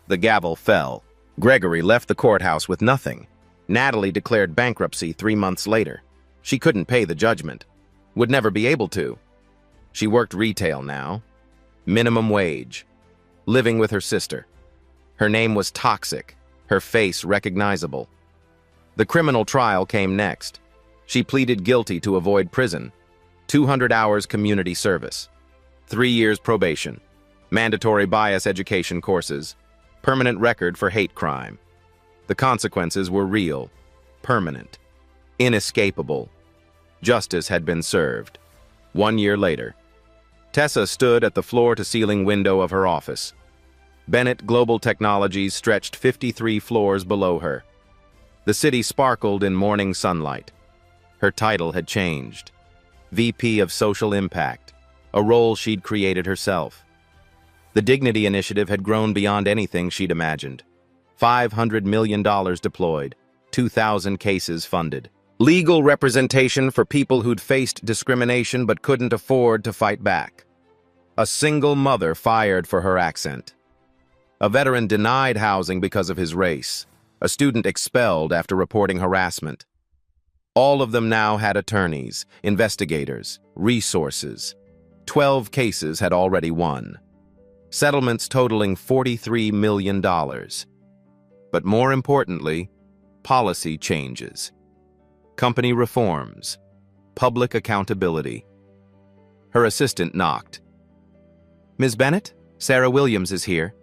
The gavel fell. Gregory left the courthouse with nothing. Natalie declared bankruptcy 3 months later. She couldn't pay the judgment. Would never be able to. She worked retail now. Minimum wage. Living with her sister. Her name was Toxic. Her face recognizable. The criminal trial came next. She pleaded guilty to avoid prison. 200 hours community service. 3 years probation. Mandatory bias education courses. Permanent record for hate crime. The consequences were real, permanent, inescapable. Justice had been served. 1 year later, Tessa stood at the floor-to-ceiling window of her office. Bennett Global Technologies stretched 53 floors below her. The city sparkled in morning sunlight. Her title had changed. VP of Social Impact, a role she'd created herself. The Dignity Initiative had grown beyond anything she'd imagined. $500 million deployed, 2,000 cases funded. Legal representation for people who'd faced discrimination but couldn't afford to fight back. A single mother fired for her accent. A veteran denied housing because of his race. A student expelled after reporting harassment. All of them now had attorneys, investigators, resources. 12 cases had already won. Settlements totaling $43 million. But more importantly, policy changes. Company reforms. Public accountability. Her assistant knocked. Ms. Bennett, Sarah Williams is here.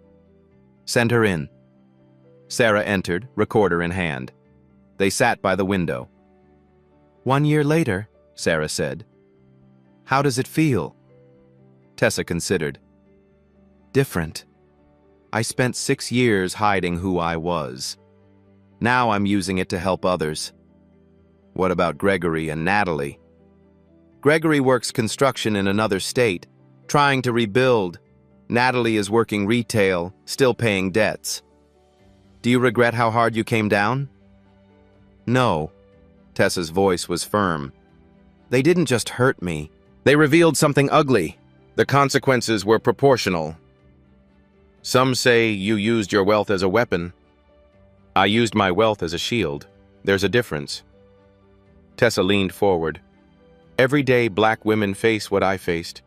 Send her in. Sarah entered, recorder in hand. They sat by the window. 1 year later, Sarah said. How does it feel? Tessa considered. Different. I spent 6 years hiding who I was. Now I'm using it to help others. What about Gregory and Natalie? Gregory works construction in another state, trying to rebuild. Natalie is working retail, still paying debts. Do you regret how hard you came down? No. Tessa's voice was firm. They didn't just hurt me. They revealed something ugly. The consequences were proportional. Some say you used your wealth as a weapon. I used my wealth as a shield. There's a difference. Tessa leaned forward. Every day black women face what I faced,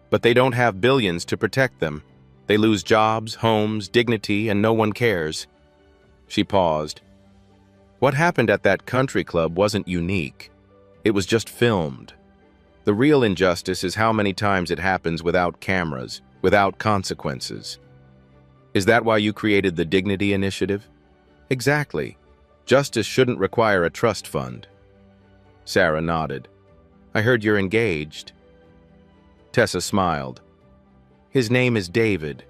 but they don't have billions to protect them. They lose jobs, homes, dignity, and no one cares. She paused. What happened at that country club wasn't unique. It was just filmed. The real injustice is how many times it happens without cameras, without consequences. Is that why you created the Dignity Initiative? Exactly. Justice shouldn't require a trust fund. Sarah nodded. I heard you're engaged. Tessa smiled. His name is David.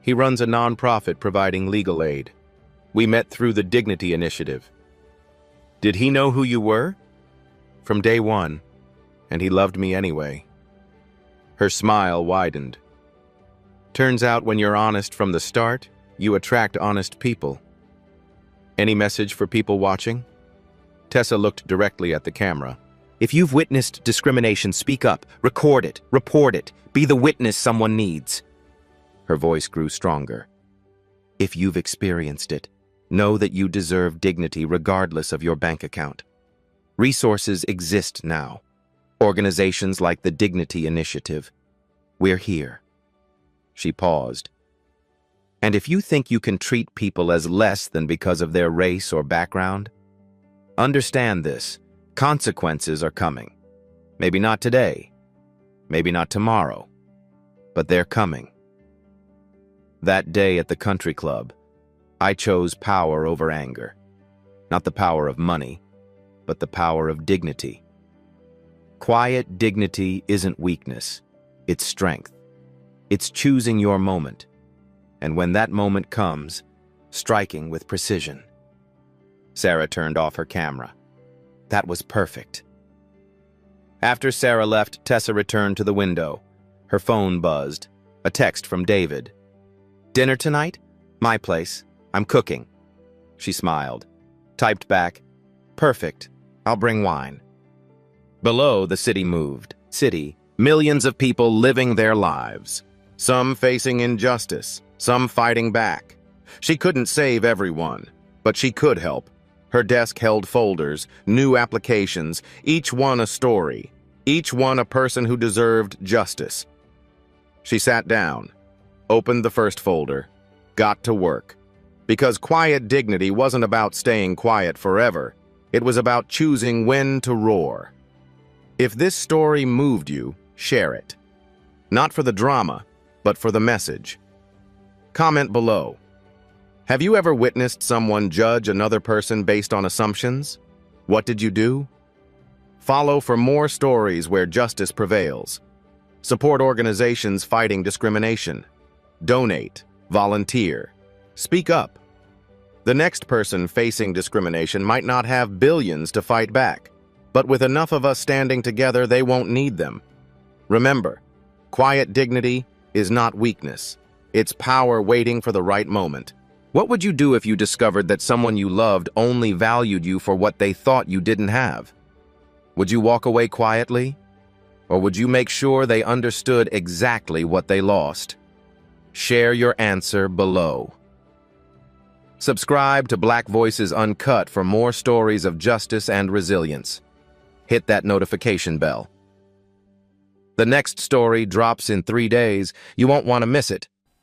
He runs a nonprofit providing legal aid. We met through the Dignity Initiative. Did he know who you were? from day one, and he loved me anyway. Her smile widened. Turns out when you're honest from the start, you attract honest people. Any message for people watching? Tessa looked directly at the camera. If you've witnessed discrimination, speak up, record it, report it, be the witness someone needs. Her voice grew stronger. If you've experienced it, know that you deserve dignity regardless of your bank account. Resources exist now. Organizations like the Dignity Initiative. We're here. She paused. And if you think you can treat people as less than because of their race or background, understand this. Consequences are coming. Maybe not today, maybe not tomorrow, but they're coming. That day at the country club, I chose power over anger. Not the power of money, but the power of dignity. Quiet dignity isn't weakness, it's strength. It's choosing your moment, and when that moment comes, striking with precision. Sarah turned off her camera. That was perfect. After Sarah left, Tessa returned to the window. Her phone buzzed. A text from David. "Dinner tonight? My place. I'm cooking." She smiled. Typed back, "Perfect. I'll bring wine." Below, the city moved. City, millions of people living their lives. Some facing injustice, some fighting back. She couldn't save everyone, but she could help. Her desk held folders, new applications, each one a story, each one a person who deserved justice. She sat down, opened the first folder, got to work. Because quiet dignity wasn't about staying quiet forever. It was about choosing when to roar. If this story moved you, share it. Not for the drama, but for the message. Comment below. Have you ever witnessed someone judge another person based on assumptions? What did you do? Follow for more stories where justice prevails. Support organizations fighting discrimination. Donate, volunteer, speak up. The next person facing discrimination might not have billions to fight back, but with enough of us standing together, they won't need them. Remember, quiet dignity is not weakness. It's power waiting for the right moment. What would you do if you discovered that someone you loved only valued you for what they thought you didn't have? Would you walk away quietly? Or would you make sure they understood exactly what they lost? Share your answer below. Subscribe to Black Voices Uncut for more stories of justice and resilience. Hit that notification bell. The next story drops in 3 days. You won't want to miss it.